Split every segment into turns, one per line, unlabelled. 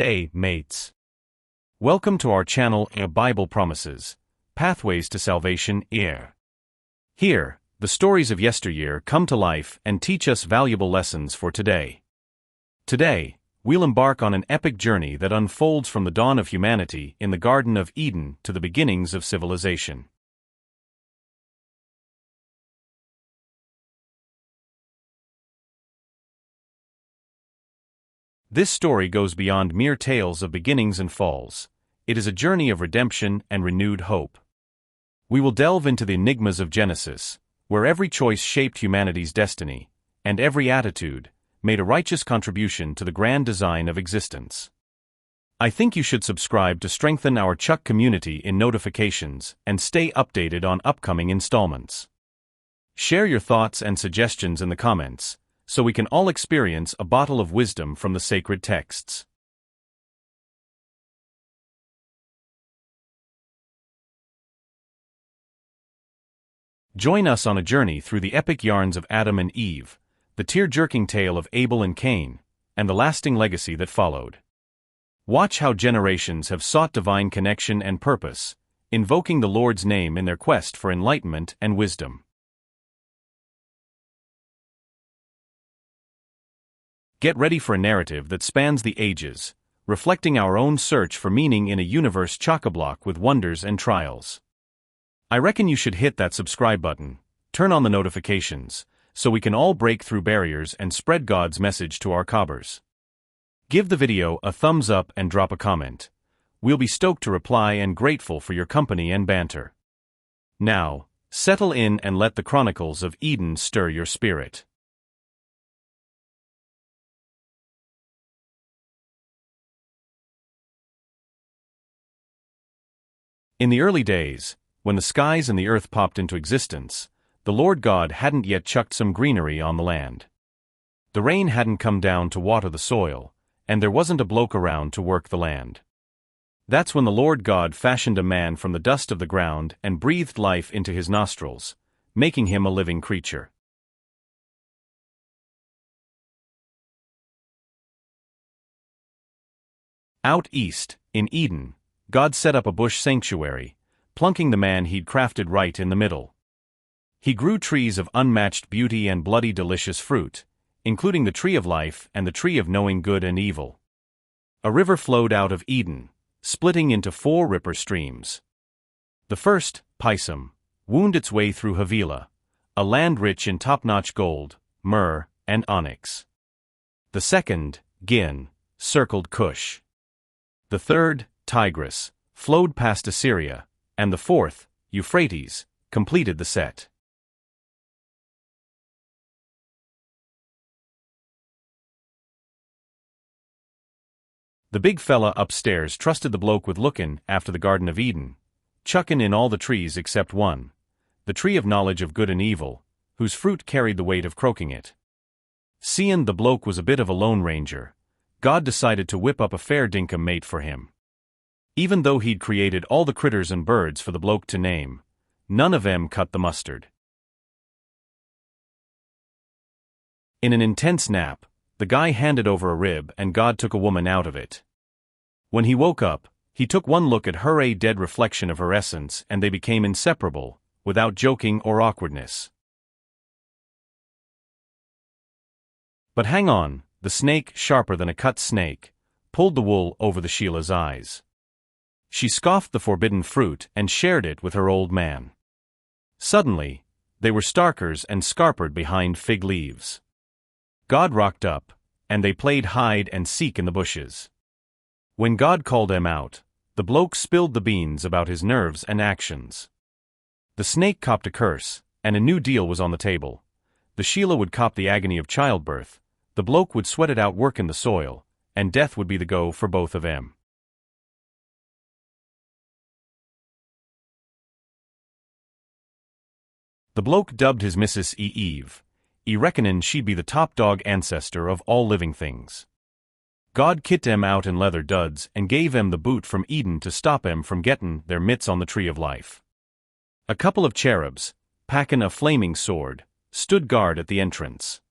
day, mates. Welcome to our channel, Bible Promises, Pathways to Salvation. Here, the stories of yesteryear come to life and teach us valuable lessons for today. Today, we'll embark on an epic journey that unfolds from the dawn of humanity in the Garden of Eden to the beginnings of civilization. This story goes beyond mere tales of beginnings and falls. It is a journey of redemption and renewed hope. We will delve into the enigmas of Genesis, where every choice shaped humanity's destiny, and every attitude made a righteous contribution to the grand design of existence. I think you should subscribe to strengthen our Chuck community in notifications and stay updated on upcoming installments. Share your thoughts and suggestions in the comments, so we can all experience a bottle of wisdom from the sacred texts. Join us on a journey through the epic yarns of Adam and Eve, the tear-jerking tale of Abel and Cain, and the lasting legacy that followed. Watch how generations have sought divine connection and purpose, invoking the Lord's name in their quest for enlightenment and wisdom. Get ready for a narrative that spans the ages, reflecting our own search for meaning in a universe chock-a-block with wonders and trials. I reckon you should hit that subscribe button, turn on the notifications, so we can all break through barriers and spread God's message to our cobbers. Give the video a thumbs up and drop a comment. We'll be stoked to reply and grateful for your company and banter. Now, settle in and let the Chronicles of Eden stir your spirit. In the early days, when the skies and the earth popped into existence, the Lord God hadn't yet chucked some greenery on the land. The rain hadn't come down to water the soil, and there wasn't a bloke around to work the land. That's when the Lord God fashioned a man from the dust of the ground and breathed life into his nostrils, making him a living creature. Out east, in Eden, God set up a bush sanctuary, plunking the man he'd crafted right in the middle. He grew trees of unmatched beauty and bloody delicious fruit, including the tree of life and the tree of knowing good and evil. A river flowed out of Eden, splitting into 4 ripper streams. The first, Pison, wound its way through Havilah, a land rich in top-notch gold, myrrh, and onyx. The second, Gin, circled Cush. The third, Tigris, flowed past Assyria, and the fourth, Euphrates, completed the set. The big fella upstairs trusted the bloke with lookin' after the Garden of Eden, chuckin' in all the trees except one, the tree of knowledge of good and evil, whose fruit carried the weight of croaking it. Seein' the bloke was a bit of a lone ranger, God decided to whip up a fair dinkum mate for him. Even though he'd created all the critters and birds for the bloke to name, none of 'em cut the mustard. In an intense nap, the guy handed over a rib and God took a woman out of it. When he woke up, he took one look at her, a dead reflection of her essence, and they became inseparable, without joking or awkwardness. But hang on, the snake, sharper than a cut snake, pulled the wool over the Sheila's eyes. She scoffed the forbidden fruit and shared it with her old man. Suddenly, they were starkers and scarpered behind fig leaves. God rocked up, and they played hide and seek in the bushes. When God called them out, the bloke spilled the beans about his nerves and actions. The snake copped a curse, and a new deal was on the table. The Sheila would cop the agony of childbirth, the bloke would sweat it out workin' the soil, and death would be the go for both of 'em. The bloke dubbed his missus Eve, reckonin' she'd be the top dog ancestor of all living things. God kit 'em out in leather duds and gave 'em the boot from Eden to stop 'em from gettin' their mitts on the tree of life. A couple of cherubs, packin' a flaming sword, stood guard at the entrance.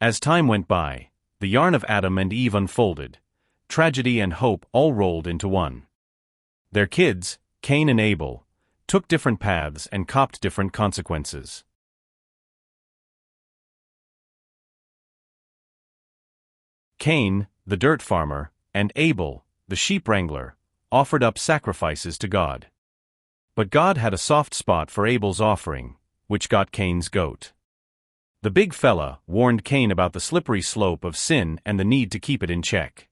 As time went by, the yarn of Adam and Eve unfolded. Tragedy and hope all rolled into one. Their kids, Cain and Abel, took different paths and copped different consequences. Cain, the dirt farmer, and Abel, the sheep wrangler, offered up sacrifices to God. But God had a soft spot for Abel's offering, which got Cain's goat. The big fella warned Cain about the slippery slope of sin and the need to keep it in check.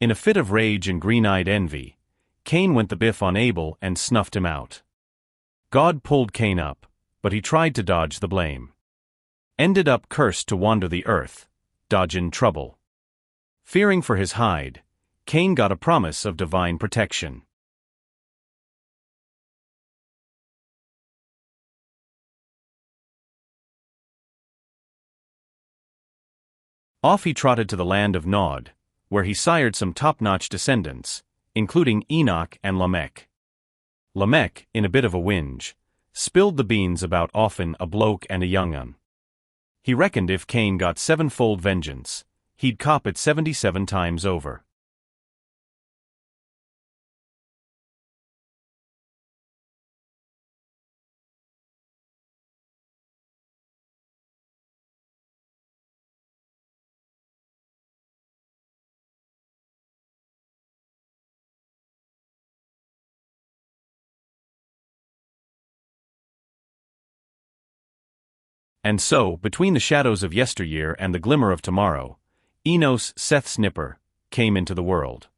In a fit of rage and green-eyed envy, Cain went the biff on Abel and snuffed him out. God pulled Cain up, but he tried to dodge the blame. Ended up cursed to wander the earth, dodgin' trouble. Fearing for his hide, Cain got a promise of divine protection. Off he trotted to the land of Nod, where he sired some top-notch descendants, including Enoch and Lamech. Lamech, in a bit of a whinge, spilled the beans about often a bloke and a young un. He reckoned if Cain got sevenfold vengeance, he'd cop it 77 times over. And so, between the shadows of yesteryear and the glimmer of tomorrow, Enos, Seth's nipper, came into the world.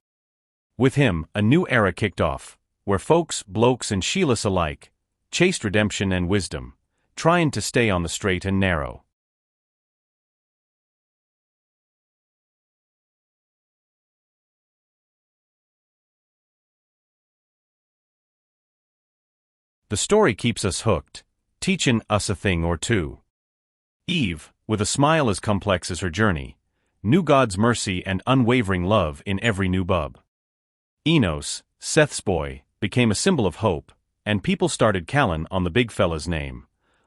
With him, a new era kicked off, where folks, blokes and Sheilas alike, chased redemption and wisdom, trying to stay on the straight and narrow. The story keeps us hooked, teaching us a thing or two. Eve, with a smile as complex as her journey, knew God's mercy and unwavering love in every new bub. Enos, Seth's boy, became a symbol of hope, and people started callin' on the big fella's name,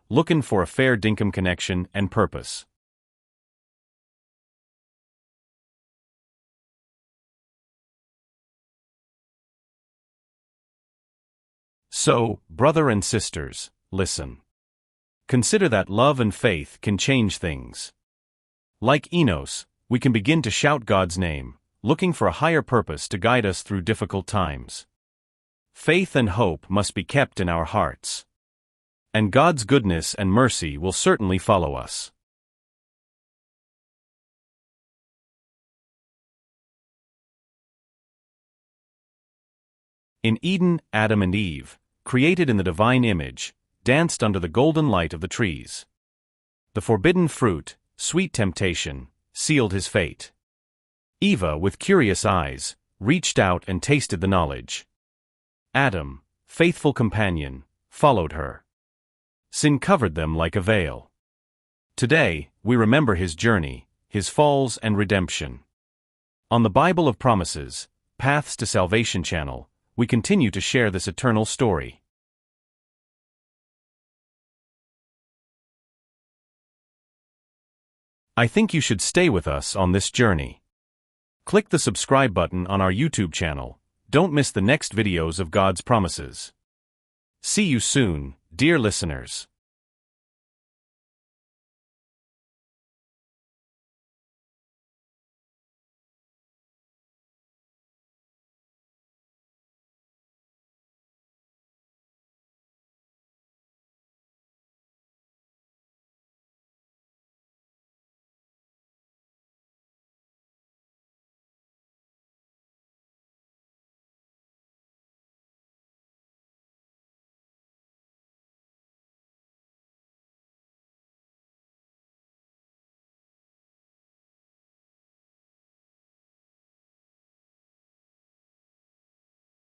lookin' for a fair dinkum connection and purpose. So, brother and sisters, listen. Consider that love and faith can change things. Like Enos, we can begin to shout God's name, looking for a higher purpose to guide us through difficult times. Faith and hope must be kept in our hearts. And God's goodness and mercy will certainly follow us. In Eden, Adam and Eve, created in the divine image, danced under the golden light of the trees. The forbidden fruit, sweet temptation, sealed his fate. Eva, with curious eyes, reached out and tasted the knowledge. Adam, faithful companion, followed her. Sin covered them like a veil. Today, we remember his journey, his falls and redemption. On the Bible of Promises, Paths to Salvation channel, we continue to share this eternal story. I think you should stay with us on this journey. Click the subscribe button on our YouTube channel. Don't miss the next videos of God's promises. See you soon, dear listeners.